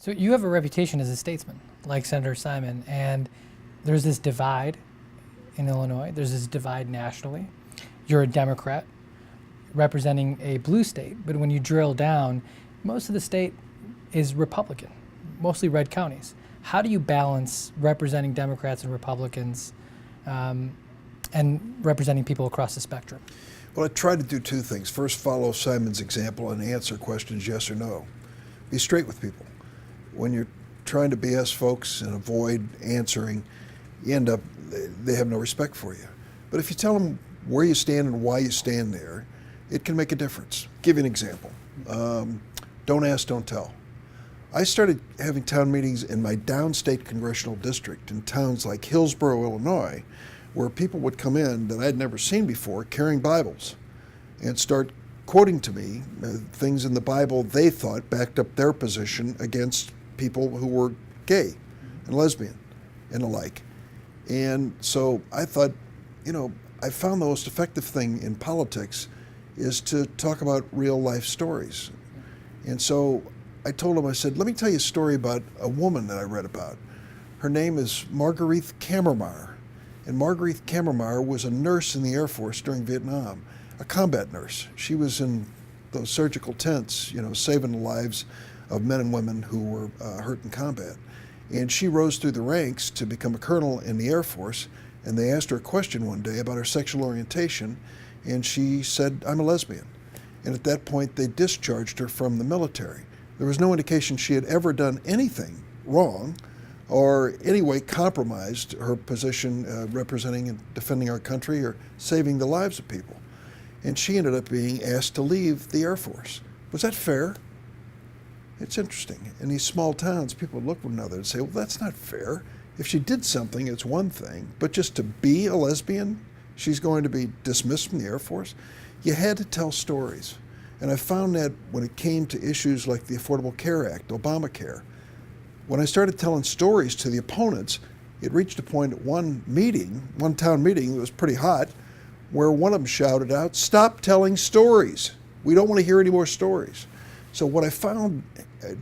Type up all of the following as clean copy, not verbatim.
So you have a reputation as a statesman, like Senator Simon, and there's this divide in Illinois. There's this divide nationally. You're a Democrat representing a blue state, but when you drill down, most of the state is Republican, mostly red counties. How do you balance representing Democrats and Republicans and representing people across the spectrum? Well, I try to do two things. First, follow Simon's example and answer questions yes or no. Be straight with people. When you're trying to BS folks and avoid answering, you end up, they have no respect for you. But if you tell them where you stand and why you stand there, it can make a difference. Give you an example. Don't ask, don't tell. I started having town meetings in my downstate congressional district in towns like Hillsborough, Illinois, where people would come in that I'd never seen before carrying Bibles and start quoting to me things in the Bible they thought backed up their position against people who were gay and lesbian and the like. And so I thought, I found the most effective thing in politics is to talk about real life stories. And so I told him, I said, let me tell you a story about a woman that I read about. Her name is Marguerite Kammermar. And Marguerite Kammermar was a nurse in the Air Force during Vietnam, a combat nurse. She was in those surgical tents, saving the lives of men and women who were hurt in combat. And she rose through the ranks to become a colonel in the Air Force, and they asked her a question one day about her sexual orientation, and she said, I'm a lesbian. And at that point, they discharged her from the military. There was no indication she had ever done anything wrong or any way compromised her position representing and defending our country or saving the lives of people. And she ended up being asked to leave the Air Force. Was that fair? It's interesting. In these small towns, people would look at one another and say, well, that's not fair. If she did something, it's one thing, but just to be a lesbian, she's going to be dismissed from the Air Force? You had to tell stories. And I found that when it came to issues like the Affordable Care Act, Obamacare, when I started telling stories to the opponents, it reached a point at one town meeting that was pretty hot, where one of them shouted out, stop telling stories. We don't want to hear any more stories. So what I found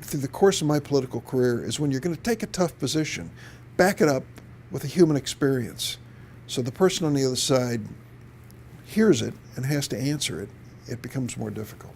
through the course of my political career is when you're going to take a tough position, back it up with a human experience. So the person on the other side hears it and has to answer it, it becomes more difficult.